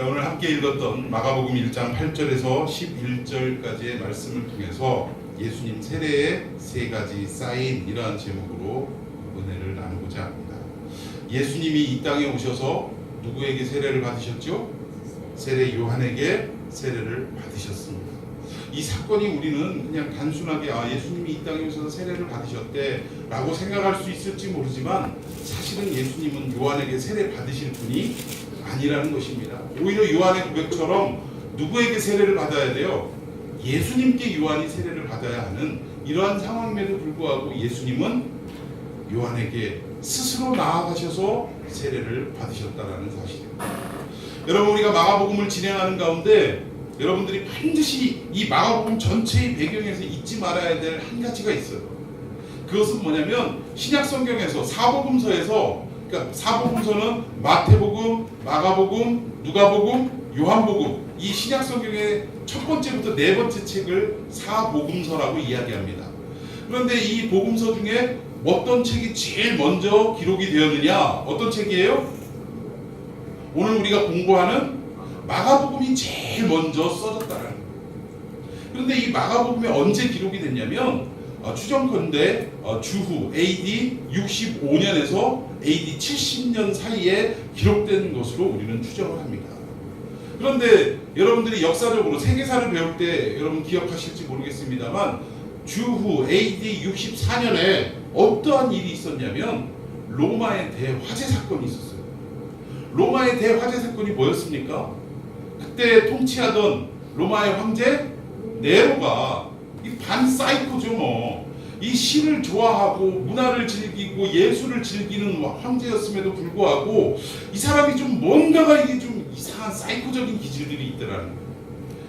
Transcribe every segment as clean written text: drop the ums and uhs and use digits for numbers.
자, 오늘 함께 읽었던 마가복음 1장 8절에서 11절까지의 말씀을 통해서 예수님 세례의 세 가지 사인, 이러한 제목으로 은혜를 나누고자 합니다. 예수님이 이 땅에 오셔서 누구에게 세례를 받으셨죠? 세례 요한에게 세례를 받으셨습니다. 이 사건이 우리는 그냥 단순하게 예수님이 이 땅에 오셔서 세례를 받으셨대 라고 생각할 수 있을지 모르지만, 사실은 예수님은 요한에게 세례 받으실 분이 아니라는 것입니다. 오히려 요한의 고백처럼 누구에게 세례를 받아야 돼요? 예수님께 요한이 세례를 받아야 하는 이러한 상황임에도 불구하고 예수님은 요한에게 스스로 나아가셔서 세례를 받으셨다는 사실입니다. 여러분, 우리가 마가복음을 진행하는 가운데 여러분들이 반드시 이 마가복음 전체의 배경에서 잊지 말아야 될 한 가지가 있어요. 그것은 뭐냐면, 신약 성경에서 사복음서에서, 그러니까 사복음서는 마태복음, 마가복음, 누가복음, 요한복음, 이 신약 성경의 첫 번째부터 네 번째 책을 사복음서라고 이야기합니다. 그런데 이 복음서 중에 어떤 책이 제일 먼저 기록이 되었느냐? 어떤 책이에요? 오늘 우리가 공부하는 마가복음이 제일 먼저 써졌다는 거예요. 그런데 이 마가복음이 언제 기록이 됐냐면, 추정컨대 주후 AD 65년에서 AD 70년 사이에 기록된 것으로 우리는 추정을 합니다. 그런데 여러분들이 역사적으로 세계사를 배울 때 여러분 기억하실지 모르겠습니다만, 주후 AD 64년에 어떠한 일이 있었냐면 로마의 대화재 사건이 있었어요. 로마의 대화재 사건이 뭐였습니까? 그때 통치하던 로마의 황제 네로가 이 반사이코죠 뭐. 이 시를 좋아하고 문화를 즐기고 예술을 즐기는 황제였음에도 불구하고 이 사람이 좀 뭔가가 이게 좀 이상한 사이코적인 기질들이 있더라는 거예요.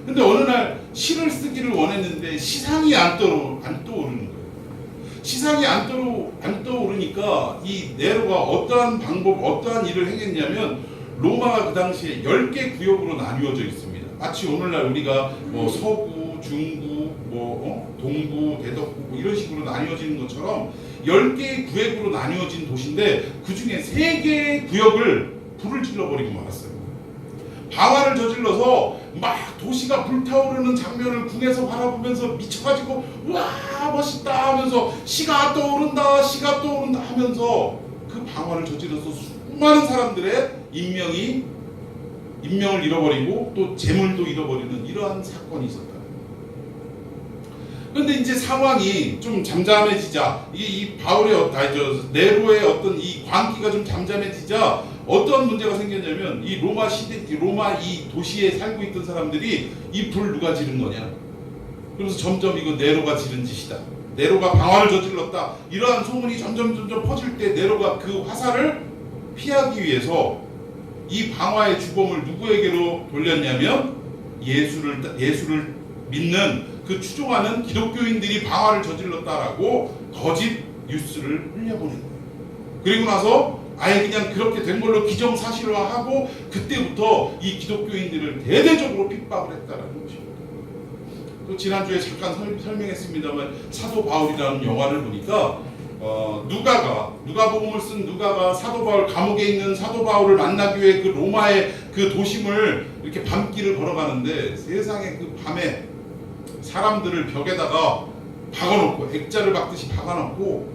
근데 어느 날 시를 쓰기를 원했는데 시상이 안 떠오르는 거예요. 시상이 안 떠오르니까 이 네로가 어떠한 방법, 어떠한 일을 행했냐면, 로마가 그 당시에 10개 구역으로 나뉘어져 있습니다. 마치 오늘날 우리가 서구, 중구, 동구, 대덕구 이런 식으로 나뉘어지는 것처럼 10개의 구역으로 나뉘어진 도시인데, 그 중에 3개의 구역을 불을 질러버리고 말았어요. 방화를 저질러서 막 도시가 불타오르는 장면을 궁에서 바라보면서 미쳐가지고 와 멋있다 하면서 시가 떠오른다 하면서 그 방화를 저질러서 수많은 사람들의 인명을 잃어버리고 또 재물도 잃어버리는 이러한 사건이 있었다. 그런데 이제 상황이 좀 잠잠해지자, 이 바울의 네로의 어떤 이 광기가 좀 잠잠해지자 어떤 문제가 생겼냐면, 이 로마 이 도시에 살고 있던 사람들이 이 불 누가 지른 거냐? 그래서 점점 이거 네로가 지른 짓이다, 네로가 방화를 저질렀다, 이러한 소문이 점점 퍼질 때 네로가 그 화살을 피하기 위해서 이 방화의 주범을 누구에게로 돌렸냐면, 예수를 믿는 그 추종하는 기독교인들이 방화를 저질렀다라고 거짓 뉴스를 흘려보낸 거예요. 그리고 나서 아예 그냥 그렇게 된 걸로 기정사실화하고, 그때부터 이 기독교인들을 대대적으로 핍박을 했다라는 것입니다. 또 지난주에 잠깐 설명했습니다만, 사도 바울이라는 영화를 보니까 누가복음을 쓴 누가가 사도 바울, 감옥에 있는 사도 바울을 만나기 위해 그 로마의 그 도심을 이렇게 밤길을 걸어가는데, 세상에 그 밤에 사람들을 벽에다가 박아놓고, 액자를 박듯이 박아놓고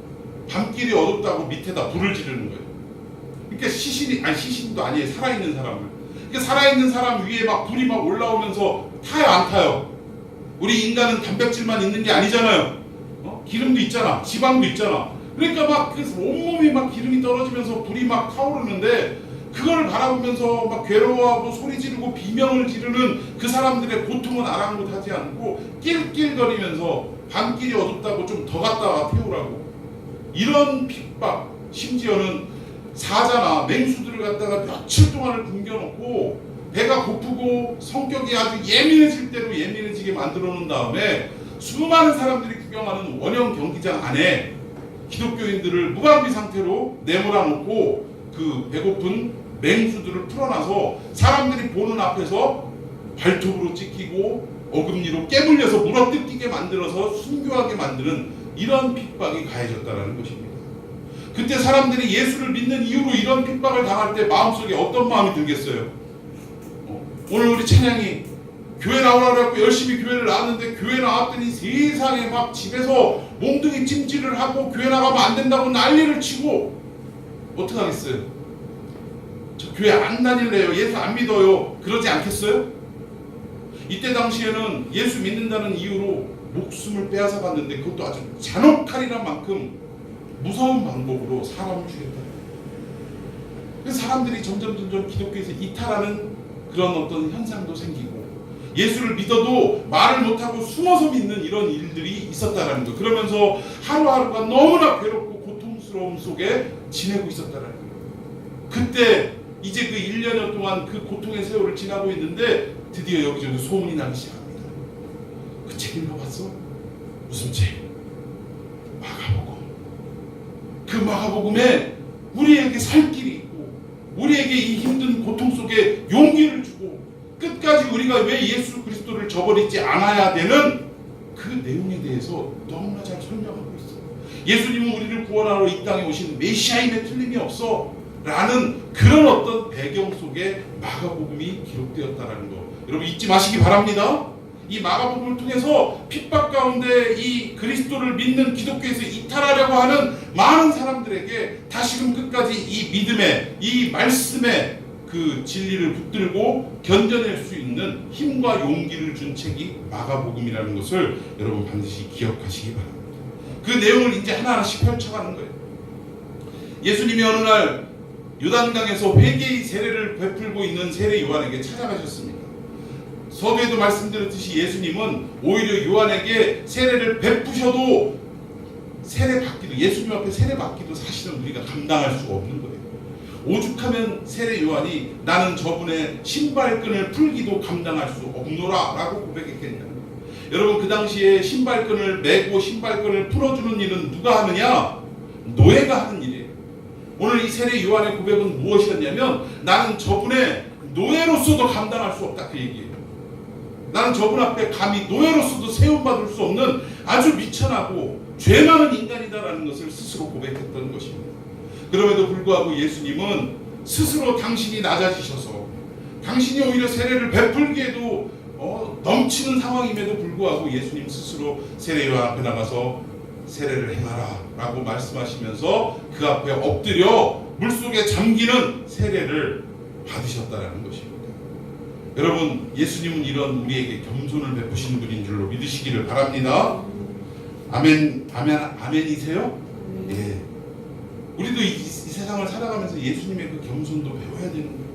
밤길이 어둡다고 밑에다 불을 지르는 거예요. 그러니까 시신도 아니에요. 살아있는 사람을. 그러니까 살아있는 사람 위에 막 불이 막 올라오면서 타요, 안 타요? 우리 인간은 단백질만 있는 게 아니잖아요. 기름도 있잖아, 지방도 있잖아. 그러니까 막 온몸이 막 기름이 떨어지면서 불이 막 타오르는데, 그걸 바라보면서 막 괴로워하고 소리 지르고 비명을 지르는 그 사람들의 고통은 아랑곳하지 않고 낄낄거리면서 밤길이 어둡다고 좀 더 갔다가 태우라고, 이런 핍박, 심지어는 사자나 맹수들을 갖다가 며칠 동안을 굶겨놓고 배가 고프고 성격이 아주 예민해질 대로 예민해지게 만들어 놓은 다음에 수많은 사람들이 구경하는 원형 경기장 안에 기독교인들을 무방비 상태로 내몰아 놓고 그 배고픈 맹수들을 풀어놔서 사람들이 보는 앞에서 발톱으로 찍히고 어금니로 깨물려서 물어뜯기게 만들어서 순교하게 만드는 이런 핍박이 가해졌다는 것입니다. 그때 사람들이 예수를 믿는 이유로 이런 핍박을 당할 때 마음속에 어떤 마음이 들겠어요? 오늘 우리 찬양이 교회 나오라고 열심히 교회를 나왔는데 교회 나왔더니 세상에 막 집에서 몽둥이 찜질을 하고 교회 나가면 안 된다고 난리를 치고 어떡하겠어요? 저 교회 안 다닐래요. 예수 안 믿어요. 그러지 않겠어요? 이때 당시에는 예수 믿는다는 이유로 목숨을 빼앗아 갔는데 그것도 아주 잔혹할이란 만큼 무서운 방법으로 사람을 죽였다. 그래서 사람들이 점점 기독교에서 이탈하는 그런 어떤 현상도 생기고 예수를 믿어도 말을 못하고 숨어서 믿는 이런 일들이 있었다라는 거. 그러면서 하루하루가 너무나 괴롭고 고통스러움 속에 지내고 있었다라는 거예요. 그때 이제 그 1년여 동안 그 고통의 세월을 지나고 있는데 드디어 여기저기 소문이 나기 시작합니다. 그 책 읽어봤어? 무슨 책? 마가복음. 그 마가복음에 우리에게 살 길이 있고 우리에게 이 힘든 고통 속에 용기를 주고 끝까지 우리가 왜 예수 그리스도를 저버리지 않아야 되는 그 내용에 대해서 너무나 잘 설명하고 있어요. 예수님은 우리를 구원하러 이 땅에 오신 메시아임에 틀림이 없어 라는 그런 어떤 배경 속에 마가복음이 기록되었다는 거 여러분 잊지 마시기 바랍니다. 이 마가복음을 통해서 핍박 가운데 이 그리스도를 믿는 기독교에서 이탈하려고 하는 많은 사람들에게 다시금 끝까지 이 믿음의 이 말씀의 그 진리를 붙들고 견뎌낼 수 있는 힘과 용기를 준 책이 마가복음이라는 것을 여러분 반드시 기억하시기 바랍니다. 그 내용을 이제 하나하나씩 펼쳐가는 거예요. 예수님이 어느 날 요단강에서 회개의 세례를 베풀고 있는 세례 요한에게 찾아가셨습니다. 서두에도 말씀드렸듯이 예수님은 오히려 요한에게 세례를 베푸셔도 세례 받기도 예수님 앞에 세례 받기도 사실은 우리가 감당할 수가 없는 거예요. 오죽하면 세례 요한이 나는 저분의 신발끈을 풀기도 감당할 수 없노라 라고 고백했겠냐는 거예요. 여러분 그 당시에 신발끈을 매고 신발끈을 풀어주는 일은 누가 하느냐? 노예가 하는 일이에요. 오늘 이 세례 요한의 고백은 무엇이었냐면 나는 저분의 노예로서도 감당할 수 없다 그 얘기예요. 나는 저분 앞에 감히 노예로서도 세움받을 수 없는 아주 미천하고 죄 많은 인간이다라는 것을 스스로 고백했던 것입니다. 그럼에도 불구하고 예수님은 스스로 당신이 낮아지셔서 당신이 오히려 세례를 베풀기에도 넘치는 상황임에도 불구하고 예수님 스스로 세례 요한 앞에 나가서 세례를 행하라 라고 말씀하시면서 그 앞에 엎드려 물속에 잠기는 세례를 받으셨다라는 것입니다. 여러분 예수님은 이런 우리에게 겸손을 베푸시는 분인 줄로 믿으시기를 바랍니다. 아멘, 아멘, 아멘이세요? 예. 우리도 이 세상을 살아가면서 예수님의 그 겸손도 배워야 되는 거예요.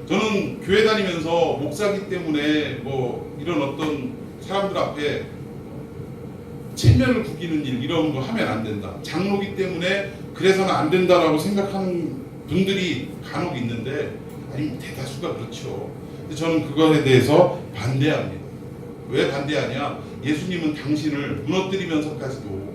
저는 교회 다니면서 목사기 때문에 뭐 이런 어떤 사람들 앞에 체면을 구기는 일 이런 거 하면 안 된다. 장로기 때문에 그래서는 안 된다라고 생각하는 분들이 간혹 있는데 아니 대다수가 그렇죠. 근데 저는 그것에 대해서 반대합니다. 왜 반대하냐? 예수님은 당신을 무너뜨리면서까지도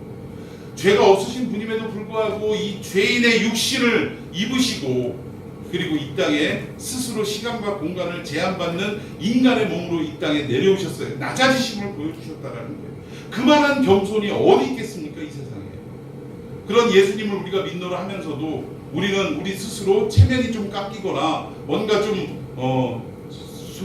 죄가 없으신 분임에도 불구하고 이 죄인의 육신을 입으시고 그리고 이 땅에 스스로 시간과 공간을 제한받는 인간의 몸으로 이 땅에 내려오셨어요. 낮아지심을 보여주셨다라는 거예요. 그만한 겸손이 어디 있겠습니까 이 세상에. 그런 예수님을 우리가 믿노라 하면서도 우리는 우리 스스로 체면이 좀 깎이거나 뭔가 좀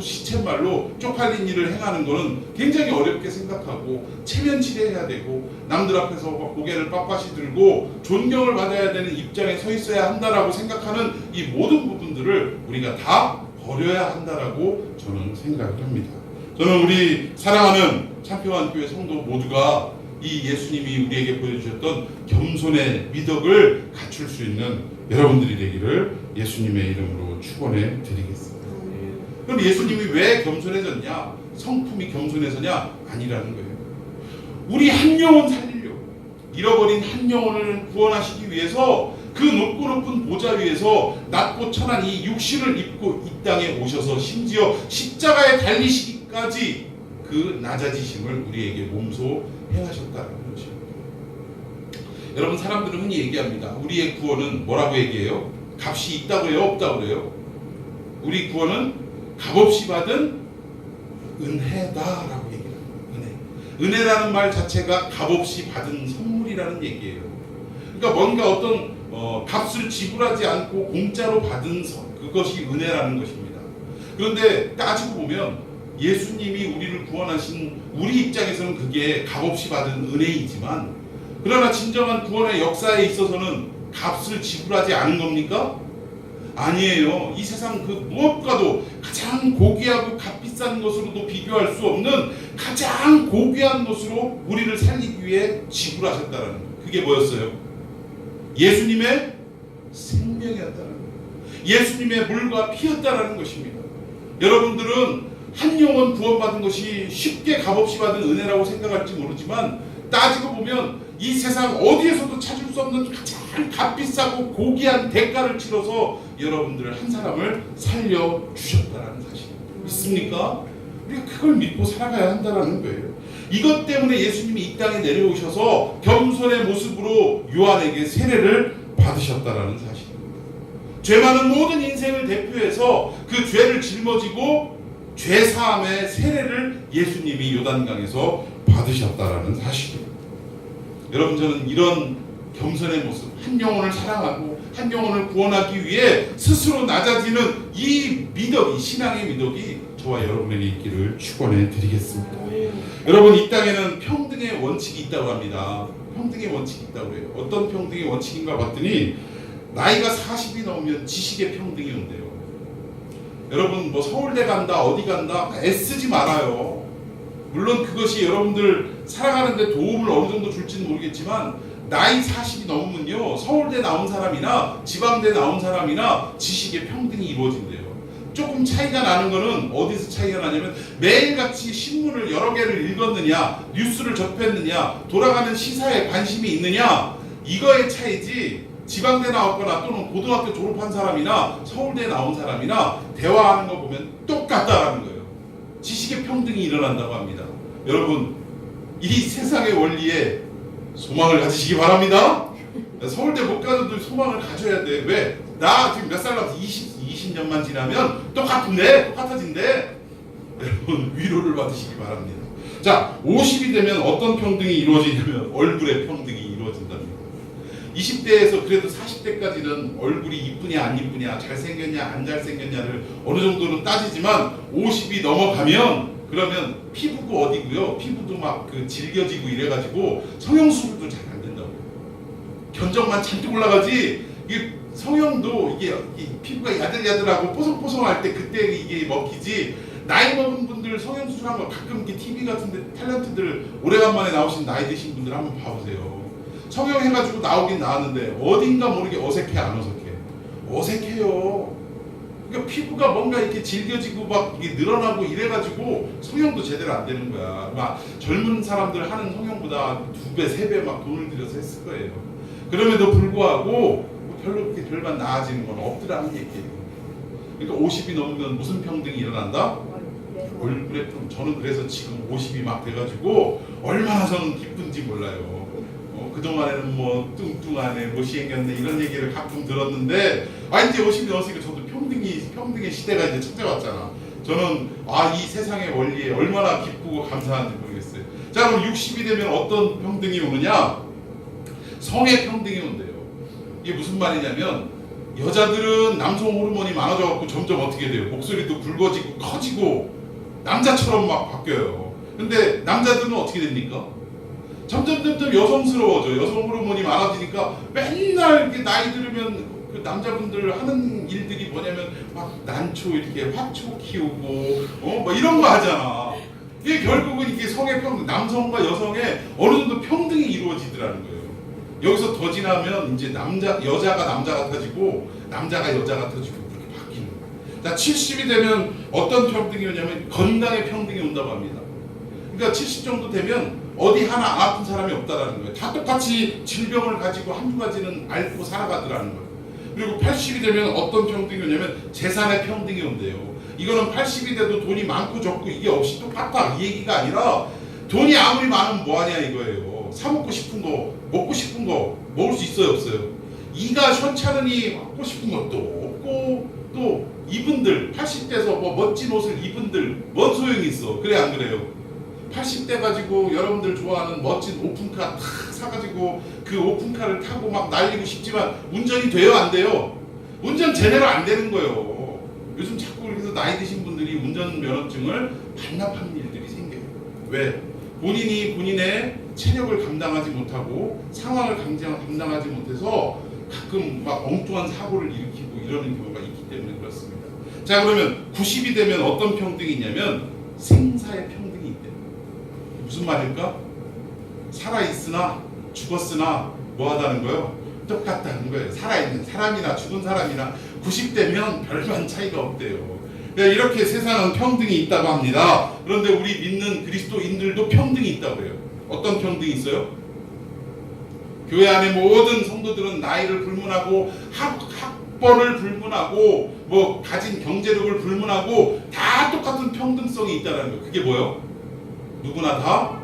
시쳇말로 쪽팔린 일을 행하는 것은 굉장히 어렵게 생각하고 체면치레해야 되고 남들 앞에서 고개를 빳빳이 들고 존경을 받아야 되는 입장에 서 있어야 한다라고 생각하는 이 모든 부분들을 우리가 다 버려야 한다라고 저는 생각을 합니다. 저는 우리 사랑하는 창평한교회 성도 모두가 이 예수님이 우리에게 보여주셨던 겸손의 미덕을 갖출 수 있는 여러분들이 되기를 예수님의 이름으로 축원해 드리겠습니다. 그럼 예수님이 왜 겸손해졌냐? 성품이 겸손해서냐? 아니라는 거예요. 우리 한 영혼 살리려고 잃어버린 한 영혼을 구원하시기 위해서 그 높고 높은 보좌 위에서 낮고 천한 이 육신을 입고 이 땅에 오셔서 심지어 십자가에 달리시기까지 그 낮아지심을 우리에게 몸소 행하셨다는 것입니다. 여러분 사람들은 흔히 얘기합니다. 우리의 구원은 뭐라고 얘기해요? 값이 있다고 해요? 없다고 그래요? 우리 구원은 값없이 받은 은혜다라고 얘기합니다. 은혜라는 말 자체가 값없이 받은 선물이라는 얘기예요. 그러니까 뭔가 어떤 값을 지불하지 않고 공짜로 받은 그것이 은혜라는 것입니다. 그런데 따지고 보면 예수님이 우리를 구원하신 우리 입장에서는 그게 값없이 받은 은혜이지만, 그러나 진정한 구원의 역사에 있어서는 값을 지불하지 않은 겁니까? 아니에요. 이 세상 그 무엇과도 가장 고귀하고 값비싼 것으로도 비교할 수 없는 가장 고귀한 것으로 우리를 살리기 위해 지불하셨다는 거예요. 그게 뭐였어요? 예수님의 생명이었다는 거예요. 예수님의 물과 피였다는 것입니다. 여러분들은 한 영혼 구원받은 것이 쉽게 값없이 받은 은혜라고 생각할지 모르지만, 따지고 보면 이 세상 어디에서도 찾을 수 없는 가장 값비싸고 고귀한 대가를 치러서 여러분들 한 사람을 살려주셨다는 사실 믿습니까? 우리가 그걸 믿고 살아가야 한다는 거예요. 이것 때문에 예수님이 이 땅에 내려오셔서 겸손의 모습으로 요한에게 세례를 받으셨다는 사실입니다. 죄 많은 모든 인생을 대표해서 그 죄를 짊어지고 죄사함의 세례를 예수님이 요단강에서 받으셨다라는 사실입니다. 여러분, 저는 이런 겸손의 모습, 한 영혼을 사랑하고 한 영혼을 구원하기 위해 스스로 낮아지는 이 미덕이, 신앙의 미덕이 저와 여러분에게 있기를 축원해 드리겠습니다. 여러분, 이 땅에는 평등의 원칙이 있다고 합니다. 평등의 원칙이 있다고 해요. 어떤 평등의 원칙인가 봤더니 나이가 40이 넘으면 지식의 평등이 온대요. 여러분, 뭐 서울대 간다 어디 간다 애쓰지 말아요. 물론 그것이 여러분들 살아가는 데 도움을 어느 정도 줄지는 모르겠지만, 나이 40이 넘으면요, 서울대 나온 사람이나 지방대 나온 사람이나 지식의 평등이 이루어진대요. 조금 차이가 나는 거는 어디서 차이가 나냐면, 매일같이 신문을 여러 개를 읽었느냐, 뉴스를 접했느냐, 돌아가는 시사에 관심이 있느냐, 이거의 차이지, 지방대 나왔거나 또는 고등학교 졸업한 사람이나 서울대 나온 사람이나 대화하는 거 보면 똑같다라는 거예요. 지식의 평등이 일어난다고 합니다. 여러분, 이 세상의 원리에 소망을 가지시기 바랍니다. 서울대 못 가도 소망을 가져야 돼. 왜? 나 지금 몇 살 남았어? 20년만 지나면 똑같아진대. 여러분, 위로를 받으시기 바랍니다. 자, 50이 되면 어떤 평등이 이루어지냐면 얼굴의 평등이 이루어진답니다. 20대에서 그래도 40대까지는 얼굴이 이쁘냐 안 이쁘냐, 잘생겼냐 안 잘생겼냐를 어느 정도는 따지지만, 50이 넘어가면 그러면 피부가 어디고요, 피부도 막 그 질겨지고 이래가지고 성형수술도 잘 안 된다고요. 견적만 잔뜩 올라가지, 이게 성형도 이게 피부가 야들야들하고 뽀송뽀송할 때 그때 이게 먹히지, 나이 먹은 분들 성형수술한 거 가끔 이렇게 TV 같은데 탤런트들 오래간만에 나오신 나이 드신 분들 한번 봐보세요. 성형해가지고 나오긴 나왔는데 어딘가 모르게 어색해 안 어색해? 어색해요. 그러니까 피부가 뭔가 이렇게 질겨지고 막 이게 늘어나고 이래가지고 성형도 제대로 안 되는 거야. 막 젊은 사람들 하는 성형보다 2배, 3배 막 돈을 들여서 했을 거예요. 그럼에도 불구하고 별로 그렇게 별반 나아지는 건 없더라는 얘기예요. 그러니까 50이 넘으면 무슨 평등이 일어난다? 얼굴에 평등. 저는 그래서 지금 50이 막 돼가지고 얼마나 저는 기쁜지 몰라요. 그동안에는 뭐 뚱뚱하네, 못생겼네 이런 얘기를 가끔 들었는데, 이제 50이 넘었으니까 저도 평등의 시대가 이제 찾아왔잖아. 저는 이 세상의 원리에 얼마나 기쁘고 감사한지 모르겠어요. 자, 그럼 60이 되면 어떤 평등이 오느냐? 성의 평등이 온대요. 이게 무슨 말이냐면, 여자들은 남성 호르몬이 많아져갖고 점점 어떻게 돼요? 목소리도 굵어지고 커지고 남자처럼 막 바뀌어요. 근데 남자들은 어떻게 됩니까? 점점 여성스러워져. 여성 호르몬이 많아지니까 맨날 이렇게 나이 들으면 그 남자분들 하는 일들이 뭐냐면 막 난초 이렇게 화초 키우고 뭐 이런 거 하잖아. 이게 결국은 이게 성의 평등, 남성과 여성의 어느 정도 평등이 이루어지더라는 거예요. 여기서 더 지나면 이제 여자가 남자 같아지고 남자가 여자 같아지고 그렇게 바뀌는 거예요. 자, 70이 되면 어떤 평등이 오냐면 건강의 평등이 온다고 합니다. 그러니까 70 정도 되면 어디 하나 안 아픈 사람이 없다라는 거예요. 다 똑같이 질병을 가지고 한두 가지는 앓고 살아가더라는 거예요. 그리고 80이 되면 어떤 평등이 오냐면 재산의 평등이 온대요. 이거는 80이 돼도 돈이 많고 적고 이게 없이 똑같다 이 얘기가 아니라, 돈이 아무리 많으면 뭐하냐 이거예요. 사 먹고 싶은 거, 먹고 싶은 거 먹을 수 있어요 없어요? 이가 현찮으니 먹고 싶은 것도 없고, 또 이분들 80대에서 뭐 멋진 옷을 입은들 뭔 소용이 있어? 그래 안 그래요? 80대 가지고 여러분들 좋아하는 멋진 오픈카 탁 사가지고 그 오픈카를 타고 막 날리고 싶지만 운전이 돼요 안 돼요? 운전 제대로 안 되는 거예요. 요즘 자꾸 그래서 나이 드신 분들이 운전면허증을 반납하는 일들이 생겨요. 왜? 본인이 본인의 체력을 감당하지 못하고 상황을 감당하지 못해서 가끔 막 엉뚱한 사고를 일으키고 이러는 경우가 있기 때문에 그렇습니다. 자, 그러면 90이 되면 어떤 평등이 있냐면 생사의 평등이 있대요. 무슨 말일까? 살아있으나 죽었으나 뭐하다는 거예요? 똑같다는 거예요. 살아있는 사람이나 죽은 사람이나 90대면 별반 차이가 없대요. 이렇게 세상은 평등이 있다고 합니다. 그런데 우리 믿는 그리스도인들도 평등이 있다고 해요. 어떤 평등이 있어요? 교회 안에 모든 성도들은 나이를 불문하고 학벌을 불문하고 뭐 가진 경제력을 불문하고 다 똑같은 평등성이 있다는 거예요. 그게 뭐예요? 누구나 다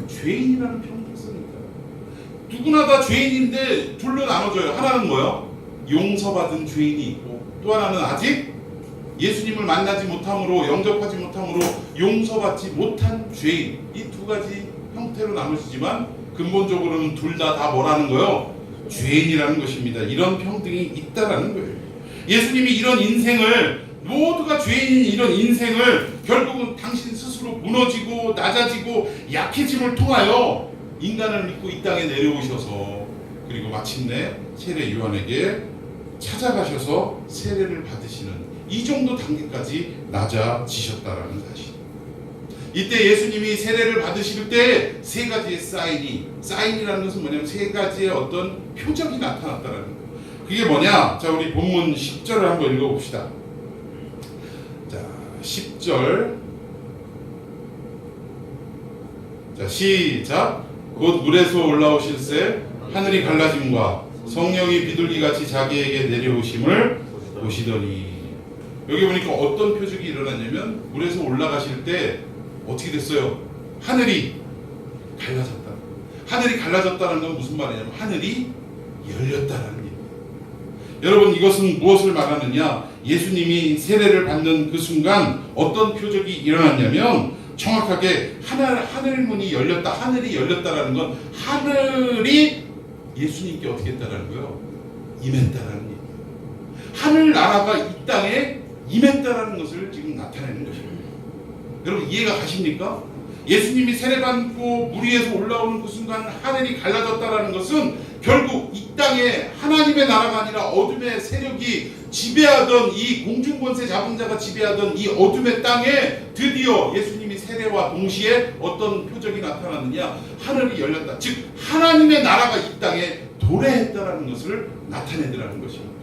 죄인이라는 평등성이 있다. 누구나 다 죄인인데 둘로 나눠져요. 하나는 뭐예요? 용서받은 죄인이 있고, 또 하나는 아직 예수님을 만나지 못함으로, 영접하지 못함으로 용서받지 못한 죄인. 이 두 가지 형태로 나누시지만 근본적으로는 둘 다 뭐라는 거예요? 죄인이라는 것입니다. 이런 평등이 있다라는 거예요. 예수님이 이런 인생을, 모두가 죄인인 이런 인생을 결국은 당신 스스로 무너지고 낮아지고 약해짐을 통하여 인간을 믿고 이 땅에 내려오셔서, 그리고 마침내 세례 요한에게 찾아가셔서 세례를 받으시는 이 정도 단계까지 낮아지셨다라는 사실. 이때 예수님이 세례를 받으실 때 세 가지의 사인이라는 것은 뭐냐면 세 가지의 어떤 표적이 나타났다라는 거예요. 그게 뭐냐? 자, 우리 본문 10절을 한번 읽어봅시다. 자, 10절. 자, 시작. 곧 물에서 올라오실새 하늘이 갈라짐과 성령이 비둘기같이 자기에게 내려오심을 보시더니. 여기 보니까 어떤 표적이 일어났냐면 물에서 올라가실 때 어떻게 됐어요? 하늘이 갈라졌다. 하늘이 갈라졌다는 건 무슨 말이냐면 하늘이 열렸다는 얘기예요. 여러분, 이것은 무엇을 말하느냐? 예수님이 세례를 받는 그 순간 어떤 표적이 일어났냐면 정확하게 하늘 문이 열렸다. 하늘이 열렸다라는 건 하늘이 예수님께 어떻게 했다라는 거예요? 임했다라는 얘기예요. 하늘나라가 이 땅에 임했다라는 것을 지금 나타내는 것입니다. 여러분, 이해가 가십니까? 예수님이 세례받고 물 위에서 올라오는 그 순간 하늘이 갈라졌다라는 것은 결국 이 땅에 하나님의 나라가 아니라 어둠의 세력이 지배하던, 이 공중권세 잡은 자가 지배하던 이 어둠의 땅에 드디어 예수님이 세례와 동시에 어떤 표적이 나타났느냐? 하늘이 열렸다. 즉 하나님의 나라가 이 땅에 도래했다라는 것을 나타내더라는 것입니다.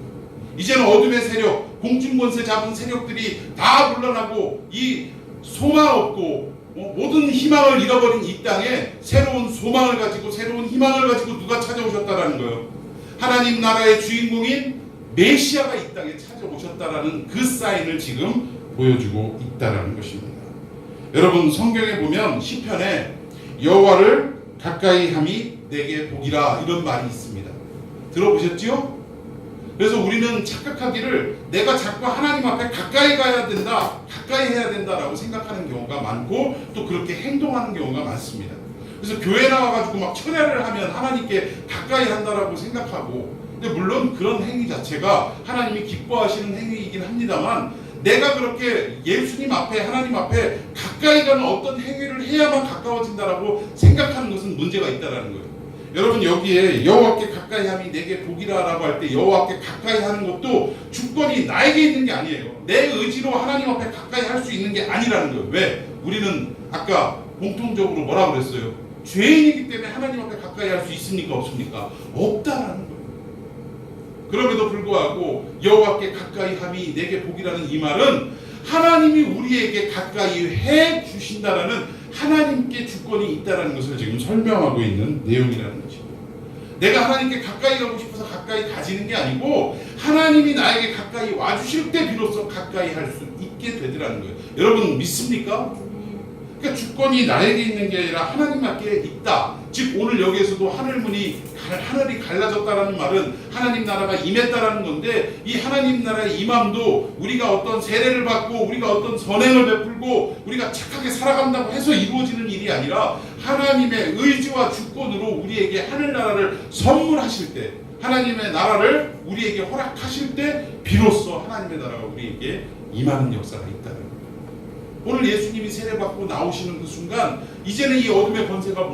이제는 어둠의 세력, 공중권세 잡은 세력들이 다 물러나고 이 소망 없고 모든 희망을 잃어버린 이 땅에 새로운 소망을 가지고, 새로운 희망을 가지고 누가 찾아오셨다라는 거예요? 하나님 나라의 주인공인 메시아가 이 땅에 찾아오셨다라는 그 사인을 지금 보여주고 있다라는 것입니다. 여러분, 성경에 보면 시편에 여호와를 가까이 함이 내게 복이라 이런 말이 있습니다. 들어보셨지요? 그래서 우리는 착각하기를 내가 자꾸 하나님 앞에 가까이 가야 된다, 가까이 해야 된다라고 생각하는 경우가 많고 또 그렇게 행동하는 경우가 많습니다. 그래서 교회 나와가지고 막 철야를 하면 하나님께 가까이 한다라고 생각하고, 근데 물론 그런 행위 자체가 하나님이 기뻐하시는 행위이긴 합니다만, 내가 그렇게 예수님 앞에, 하나님 앞에 가까이 가는 어떤 행위를 해야만 가까워진다라고 생각하는 것은 문제가 있다라는 거예요. 여러분, 여기에 여호와께 가까이 함이 내게 복이라라고 할 때 여호와께 가까이 하는 것도 주권이 나에게 있는 게 아니에요. 내 의지로 하나님 앞에 가까이 할 수 있는 게 아니라는 거예요. 왜? 우리는 아까 공통적으로 뭐라고 그랬어요? 죄인이기 때문에 하나님 앞에 가까이 할 수 있습니까? 없습니까? 없다라는 거예요. 그럼에도 불구하고 여호와께 가까이 함이 내게 복이라는 이 말은 하나님이 우리에게 가까이 해 주신다라는 하나님께 주권이 있다는 것을 지금 설명하고 있는 내용이라는 것입니다. 내가 하나님께 가까이 가고 싶어서 가까이 가지는 게 아니고 하나님이 나에게 가까이 와주실 때 비로소 가까이 할 수 있게 되더라는 거예요. 여러분, 믿습니까? 그러니까 주권이 나에게 있는 게 아니라 하나님께 있다. 즉 오늘 여기에서도 하늘이 갈라졌다라는 말은 하나님 나라가 임했다라는 건데, 이 하나님 나라의 임함도 우리가 어떤 세례를 받고 우리가 어떤 선행을 베풀고 우리가 착하게 살아간다고 해서 이루어지는 일이 아니라 하나님의 의지와 주권으로 우리에게 하늘나라를 선물하실 때, 하나님의 나라를 우리에게 허락하실 때 비로소 하나님의 나라가 우리에게 임하는 역사가 있다는 거예요. 오늘 예수님이 세례받고 나오시는 그 순간 이제는 이 어둠의 권세가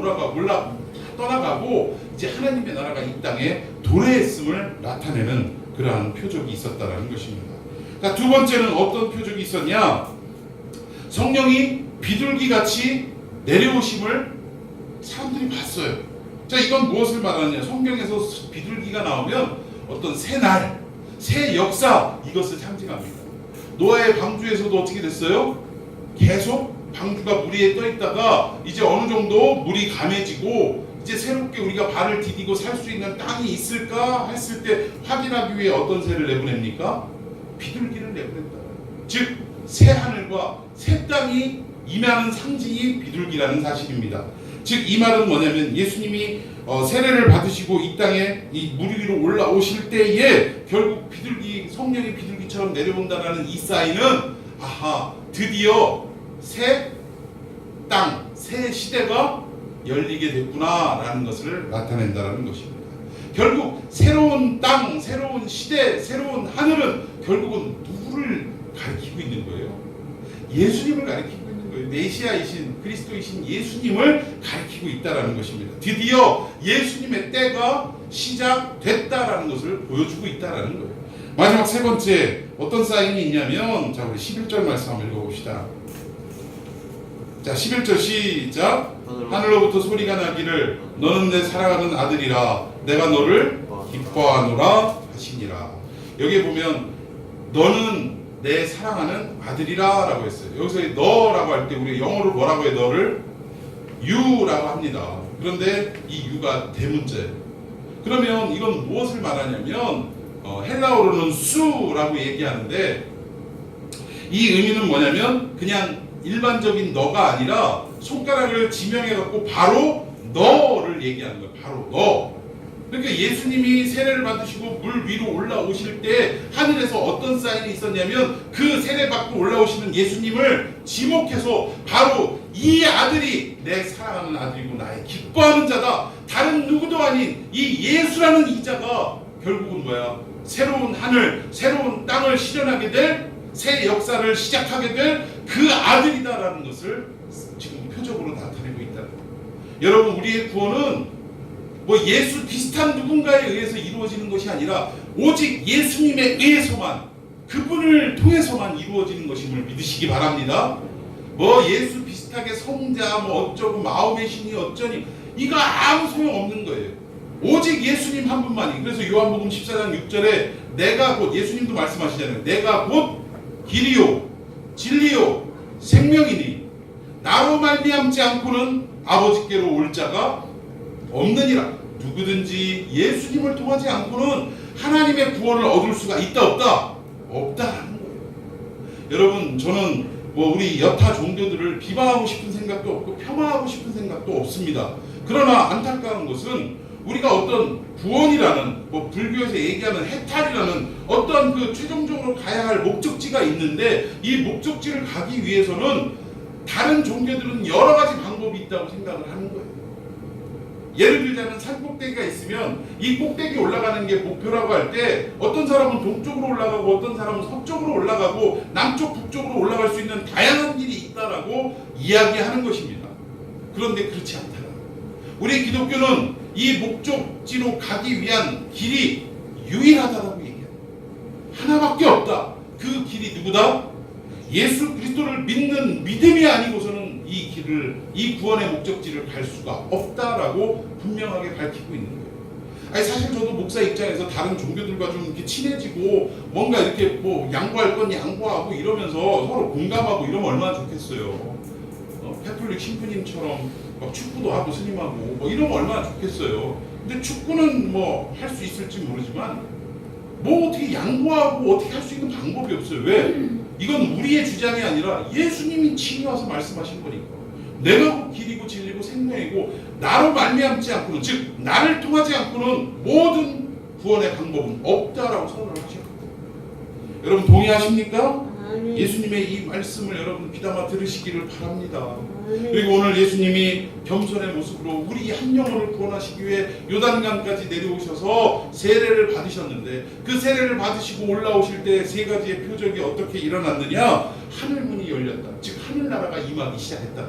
떠나가고 이제 하나님의 나라가 이 땅에 도래했음을 나타내는 그러한 표적이 있었다는 것입니다. 자, 두 번째는 어떤 표적이 있었냐? 성령이 비둘기같이 내려오심을 사람들이 봤어요. 자, 이건 무엇을 말하느냐? 성경에서 비둘기가 나오면 어떤 새 날, 새 역사, 이것을 상징합니다. 노아의 방주에서도 어떻게 됐어요? 계속 방주가 물 위에 떠 있다가 이제 어느 정도 물이 감해지고 이제 새롭게 우리가 발을 디디고 살 수 있는 땅이 있을까 했을 때 확인하기 위해 어떤 새를 내보냅니까? 비둘기를 내보냈다. 즉 새 하늘과 새 땅이 임하는 상징이 비둘기라는 사실입니다. 즉 이 말은 뭐냐면 예수님이 세례를 받으시고 이 땅에 이 물 위로 올라오실 때에 결국 비둘기, 성령이 비둘기처럼 내려온다라는 이 사인은 아하, 드디어 새 땅, 새 시대가 열리게 됐구나라는 것을 나타낸다는 것입니다. 결국 새로운 땅, 새로운 시대, 새로운 하늘은 결국은 누구를 가리키고 있는 거예요? 예수님을 가리키고 있는 거예요. 메시아이신 그리스도이신 예수님을 가리키고 있다는 것입니다. 드디어 예수님의 때가 시작됐다라는 것을 보여주고 있다는 거예요. 마지막 세 번째 어떤 사인이 있냐면, 자, 우리 11절 말씀 한번 읽어봅시다. 자, 11절 시작. 하늘로부터 소리가 나기를 너는 내 사랑하는 아들이라 내가 너를 기뻐하노라 하시니라. 여기에 보면 너는 내 사랑하는 아들이라 라고 했어요. 여기서 너라고 할 때 우리 영어로 뭐라고 해? 너를 you라고 합니다. 그런데 이 you가 대문자예요. 그러면 이건 무엇을 말하냐면 헬라어로는 수라고 얘기하는데 이 의미는 뭐냐면 그냥 일반적인 너가 아니라 손가락을 지명해 갖고 바로 너를 얘기하는 거예요. 바로 너. 그러니까 예수님이 세례를 받으시고 물 위로 올라오실 때 하늘에서 어떤 사인이 있었냐면 그 세례 받고 올라오시는 예수님을 지목해서 바로 이 아들이 내 사랑하는 아들이고 나의 기뻐하는 자다. 다른 누구도 아닌 이 예수라는 이 자가 결국은 뭐야? 새로운 하늘, 새로운 땅을 실현하게 될 새 역사를 시작하게 될 그 아들이다라는 것을 지금 표적으로 나타내고 있다. 여러분, 우리의 구원은 뭐 예수 비슷한 누군가에 의해서 이루어지는 것이 아니라 오직 예수님에 의해서만, 그분을 통해서만 이루어지는 것임을 믿으시기 바랍니다. 뭐 예수 비슷하게 성자 뭐 어쩌고 마음의 신이 어쩌니 이거 아무 소용없는 거예요. 오직 예수님 한 분만이. 그래서 요한복음 14장 6절에 내가 곧, 예수님도 말씀하시잖아요. 내가 곧 길이요 진리요 생명이니 나로 말미암지 않고는 아버지께로 올 자가 없느니라. 누구든지 예수님을 통하지 않고는 하나님의 구원을 얻을 수가 있다 없다? 없다라는 거예요. 여러분, 저는 뭐 우리 여타 종교들을 비방하고 싶은 생각도 없고 폄하하고 싶은 생각도 없습니다. 그러나 안타까운 것은 우리가 어떤 구원이라는, 뭐 불교에서 얘기하는 해탈이라는 어떤 그 최종적으로 가야 할 목적지가 있는데 이 목적지를 가기 위해서는 다른 종교들은 여러 가지 방법이 있다고 생각을 하는 거예요. 예를 들자면 산 꼭대기가 있으면 이 꼭대기 올라가는 게 목표라고 할 때 어떤 사람은 동쪽으로 올라가고 어떤 사람은 서쪽으로 올라가고 남쪽 북쪽으로 올라갈 수 있는 다양한 길이 있다라고 이야기하는 것입니다. 그런데 그렇지 않다. 우리 기독교는 이 목적지로 가기 위한 길이 유일하다라고 얘기해요. 하나밖에 없다. 그 길이 누구다? 예수 그리스도를 믿는 믿음이 아니고서는 이 길을, 이 구원의 목적지를 갈 수가 없다라고 분명하게 밝히고 있는 거예요. 아니, 사실 저도 목사 입장에서 다른 종교들과 좀 이렇게 친해지고 뭔가 이렇게 뭐 양보할 건 양보하고 이러면서 서로 공감하고 이러면 얼마나 좋겠어요. 캐톨릭 신부님처럼 막 축구도 하고 스님하고 뭐 이러면 얼마나 좋겠어요. 근데 축구는 뭐 할 수 있을지 모르지만 뭐 어떻게 양보하고 어떻게 할 수 있는 방법이 없어요. 왜? 이건 우리의 주장이 아니라 예수님이 친히 와서 말씀하신 거니까. 내가 곧 길이고 진리고 생명이고 나로 말미암지 않고는, 즉 나를 통하지 않고는 모든 구원의 방법은 없다라고 선언을 하셨거든요. 여러분 동의하십니까? 예수님의 이 말씀을 여러분 귀담아 들으시기를 바랍니다. 그리고 오늘 예수님이 겸손의 모습으로 우리 한 영혼을 구원하시기 위해 요단강까지 내려오셔서 세례를 받으셨는데, 그 세례를 받으시고 올라오실 때 세 가지의 표적이 어떻게 일어났느냐? 하늘문이 열렸다. 즉 하늘나라가 임하기 시작했다.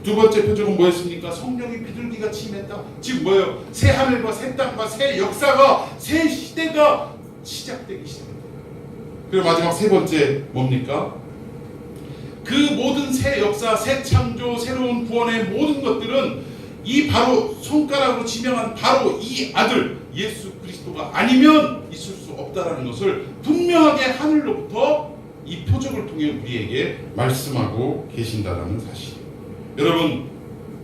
두 번째 표적은 뭐였습니까? 성령이 비둘기같이 임했다. 즉 뭐예요? 새 하늘과 새 땅과 새 역사가, 새 시대가 시작되기 시작했다. 그리고 마지막 세 번째 뭡니까? 그 모든 새 역사, 새 창조, 새로운 구원의 모든 것들은 이 바로 손가락으로 지명한 바로 이 아들 예수 그리스도가 아니면 있을 수 없다라는 것을 분명하게 하늘로부터 이 표적을 통해 우리에게 말씀하고 계신다라는 사실. 여러분,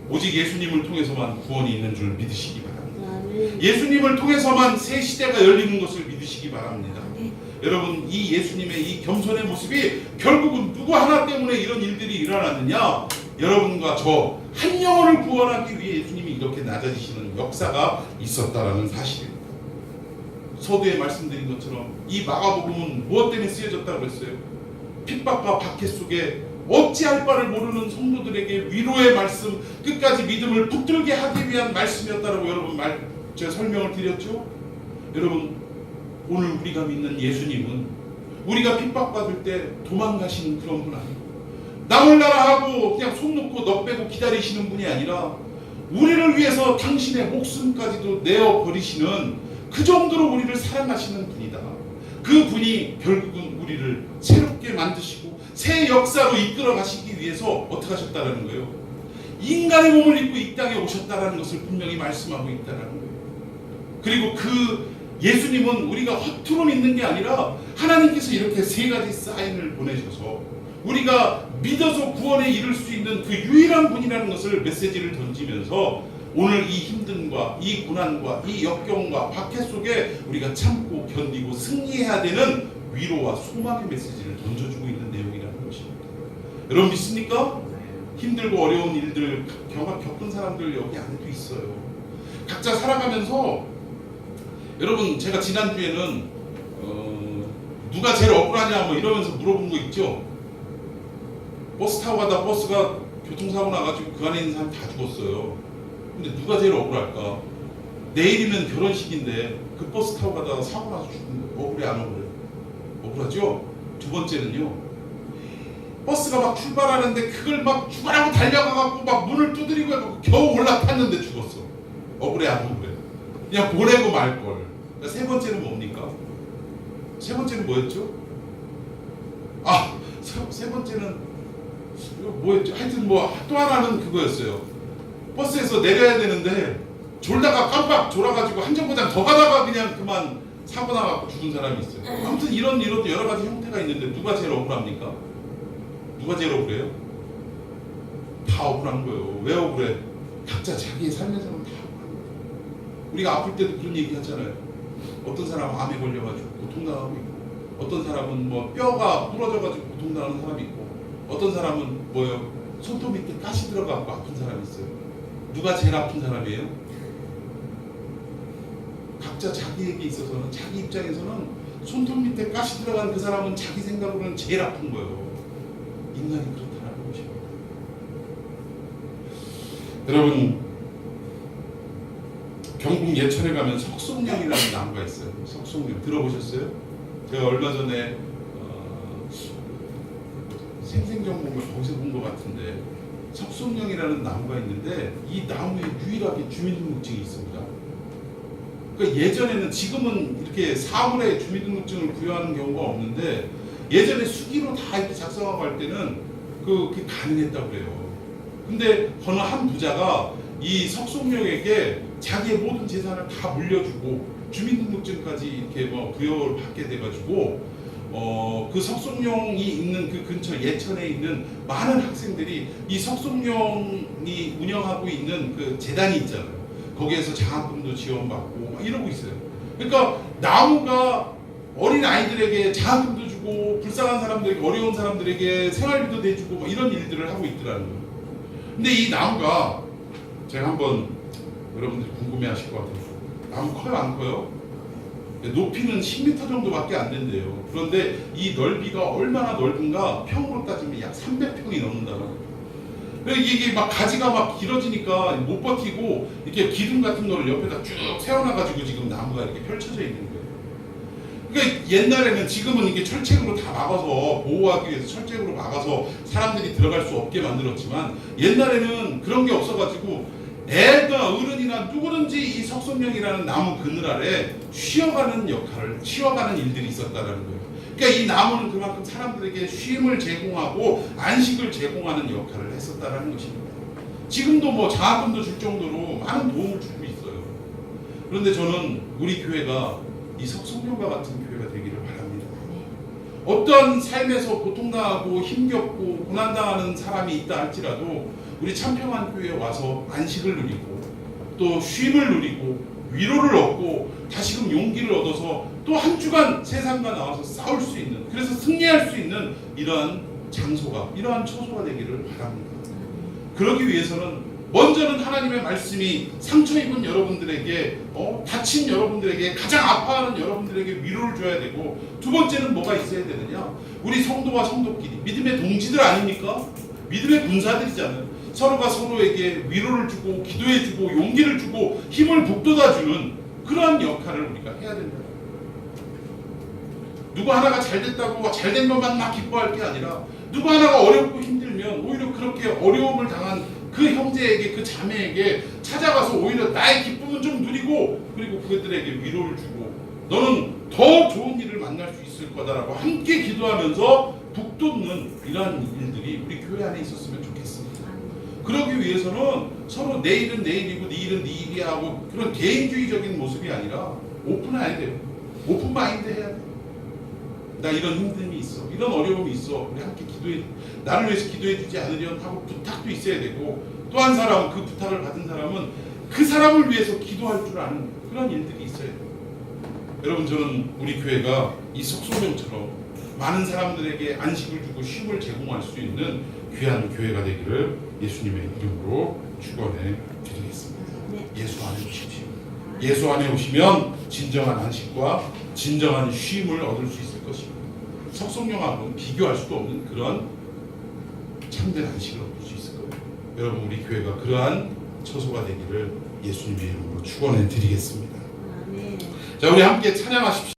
오직 예수님을 통해서만 구원이 있는 줄 믿으시기 바랍니다. 예수님을 통해서만 새 시대가 열리는 것을 믿으시기 바랍니다. 여러분, 이 예수님의 이 겸손의 모습이 결국은 누구 하나 때문에 이런 일들이 일어났느냐? 여러분과 저 한 영혼을 구원하기 위해 예수님이 이렇게 낮아지시는 역사가 있었다라는 사실입니다. 서두에 말씀드린 것처럼 이 마가복음은 무엇 때문에 쓰여졌다고 그랬어요? 핍박과 박해 속에 어찌할 바를 모르는 성도들에게 위로의 말씀, 끝까지 믿음을 붙들게 하기 위한 말씀이었다라고 여러분 제가 설명을 드렸죠? 여러분, 오늘 우리가 믿는 예수님은 우리가 핍박받을 때 도망가시는 그런 분 아니에요. 남을 나라 하고 그냥 손 놓고 넋 빼고 기다리시는 분이 아니라 우리를 위해서 당신의 목숨까지도 내어버리시는, 그 정도로 우리를 사랑하시는 분이다. 그 분이 결국은 우리를 새롭게 만드시고 새 역사로 이끌어 가시기 위해서 어떻게 하셨다라는 거예요? 인간의 몸을 입고 이 땅에 오셨다라는 것을 분명히 말씀하고 있다라는 거예요. 그리고 그 예수님은 우리가 허투루 믿는 게 아니라 하나님께서 이렇게 세 가지 사인을 보내셔서 우리가 믿어서 구원에 이를 수 있는 그 유일한 분이라는 것을 메시지를 던지면서 오늘 이 힘듦과 이 고난과 이 역경과 박해 속에 우리가 참고 견디고 승리해야 되는 위로와 소망의 메시지를 던져주고 있는 내용이라는 것입니다. 여러분 믿습니까? 힘들고 어려운 일들 겪은 사람들 여기 안에도 있어요. 각자 살아가면서 여러분, 제가 지난주에는 누가 제일 억울하냐 뭐 이러면서 물어본 거 있죠? 버스 타고 가다 버스가 교통사고 나가지고 그 안에 있는 사람 다 죽었어요. 근데 누가 제일 억울할까? 내일이면 결혼식인데 그 버스 타고 가다가 사고 나서 죽은 거 억울해 안 억울해? 억울하죠? 두 번째는요, 버스가 막 출발하는데 그걸 막 죽으라고 달려가갖고 막 문을 두드리고 해갖고 겨우 올라탔는데 죽었어. 억울해 안 억울해? 그냥 보내고 말걸. 그러니까 세 번째는 뭡니까? 세 번째는 뭐였죠? 세 번째는 뭐였죠? 하여튼 뭐 또 하나는 그거였어요. 버스에서 내려야 되는데 졸다가 깜빡 졸아가지고 한 정거장 더 가다가 그냥 그만 사고 나가고 죽은 사람이 있어요. 아무튼 이런 여러 가지 형태가 있는데 누가 제일 억울합니까? 누가 제일 억울해요? 다 억울한 거예요. 왜 억울해? 각자 자기의 삶에서는 다 억울해요. 우리가 아플 때도 그런 얘기 하잖아요. 어떤 사람은 암에 걸려가지고 고통당하고 있고, 어떤 사람은 뭐 뼈가 부러져가지고 고통당하는 사람이 있고, 어떤 사람은 뭐예요? 손톱 밑에 가시 들어가고 아픈 사람이 있어요. 누가 제일 아픈 사람이에요? 각자 자기에게 있어서는, 자기 입장에서는 손톱 밑에 가시 들어간 그 사람은 자기 생각으로는 제일 아픈 거예요. 인간이 그렇다는 것입니다. 여러분, 경북 예천에 가면 석송령이라는 나무가 있어요. 석송령 들어보셨어요? 제가 얼마 전에 생생정보를 거기서 본 것 같은데, 석송령이라는 나무가 있는데 이 나무에 유일하게 주민등록증이 있습니다. 그러니까 예전에는, 지금은 이렇게 사물에 주민등록증을 부여하는 경우가 없는데 예전에 수기로 다 이렇게 작성하고 할 때는 그게 가능했다고 그래요. 근데 어느 한 부자가 이 석송령에게 자기의 모든 재산을 다 물려주고 주민등록증까지 이렇게 뭐 부여를 받게 돼가지고 그 석송령이 있는 그 근처 예천에 있는 많은 학생들이 이 석송령이 운영하고 있는 그 재단이 있잖아요. 거기에서 장학금도 지원받고 막 이러고 있어요. 그러니까 나무가 어린 아이들에게 장학금도 주고 불쌍한 사람들에게, 어려운 사람들에게 생활비도 내주고 뭐 이런 일들을 하고 있더라는 거예요. 근데 이 나무가, 제가 한번 여러분들이 궁금해하실 것 같아요. 나무 커요 안 커요? 높이는 10m 정도밖에 안 된대요. 그런데 이 넓이가 얼마나 넓은가 평으로 따지면 약 300평이 넘는다고. 이게 막 가지가 막 길어지니까 못 버티고 이렇게 기둥 같은 거를 옆에다 쭉 세워놔가지고 지금 나무가 이렇게 펼쳐져 있는 거예요. 그러니까 옛날에는, 지금은 이게 철책으로 다 막아서 보호하기 위해서 철책으로 막아서 사람들이 들어갈 수 없게 만들었지만, 옛날에는 그런 게 없어가지고 애가 어른이나 누구든지 이 석송령이라는 나무 그늘 아래 쉬어가는 일들이 있었다는 거예요. 그러니까 이 나무는 그만큼 사람들에게 쉼을 제공하고 안식을 제공하는 역할을 했었다는 것입니다. 지금도 뭐 장학금도 줄 정도로 많은 도움을 주고 있어요. 그런데 저는 우리 교회가 이 석송령과 같은 교회가 되기를 바랍니다. 어떤 삶에서 고통당하고 힘겹고 고난당하는 사람이 있다 할지라도 우리 참평한 교회에 와서 안식을 누리고 또 쉼을 누리고 위로를 얻고 다시금 용기를 얻어서 또 한 주간 세상과 나와서 싸울 수 있는, 그래서 승리할 수 있는 이러한 장소가, 이러한 처소가 되기를 바랍니다. 그러기 위해서는 먼저는 하나님의 말씀이 상처 입은 여러분들에게, 다친 여러분들에게, 가장 아파하는 여러분들에게 위로를 줘야 되고, 두 번째는 뭐가 있어야 되느냐? 우리 성도와 성도끼리 믿음의 동지들 아닙니까? 믿음의 군사들이잖아요. 서로가 서로에게 위로를 주고 기도해주고 용기를 주고 힘을 북돋아주는 그러한 역할을 우리가 해야 된다. 누구 하나가 잘됐다고 잘된 것만 막 기뻐할 게 아니라, 누구 하나가 어렵고 힘들면 오히려 그렇게 어려움을 당한 그 형제에게, 그 자매에게 찾아가서 오히려 나의 기쁨은 좀 누리고, 그리고 그들에게 위로를 주고 너는 더 좋은 일을 만날 수 있을 거다라고 함께 기도하면서 북돋는 이러한 일들이 우리 교회 안에 있었으면 좋겠습니다. 그러기 위해서는 서로 내 일은 내 일이고 네 일은 네 일이야 하고 그런 개인주의적인 모습이 아니라 오픈해야 돼요. 오픈 마인드 해야 돼요. 나 이런 힘듦이 있어, 이런 어려움이 있어, 우리 함께 기도해, 나를 위해서 기도해 주지 않으련 하고 부탁도 있어야 되고, 또 한 사람은, 그 부탁을 받은 사람은 그 사람을 위해서 기도할 줄 아는 그런 일들이 있어야 돼요. 여러분, 저는 우리 교회가 이 석송령처럼 많은 사람들에게 안식을 주고 쉼을 제공할 수 있는 귀한 교회가 되기를 예수님의 이름으로 축원해 드리겠습니다. 예수 안에 오십시오. 예수 안에 오시면 진정한 안식과 진정한 쉼을 얻을 수 있을 것입니다. 석송령하고는 비교할 수도 없는 그런 참된 안식을 얻을 수 있을 거예요. 여러분, 우리 교회가 그러한 처소가 되기를 예수님의 이름으로 축원해 드리겠습니다. 자, 우리 함께 찬양하십시오.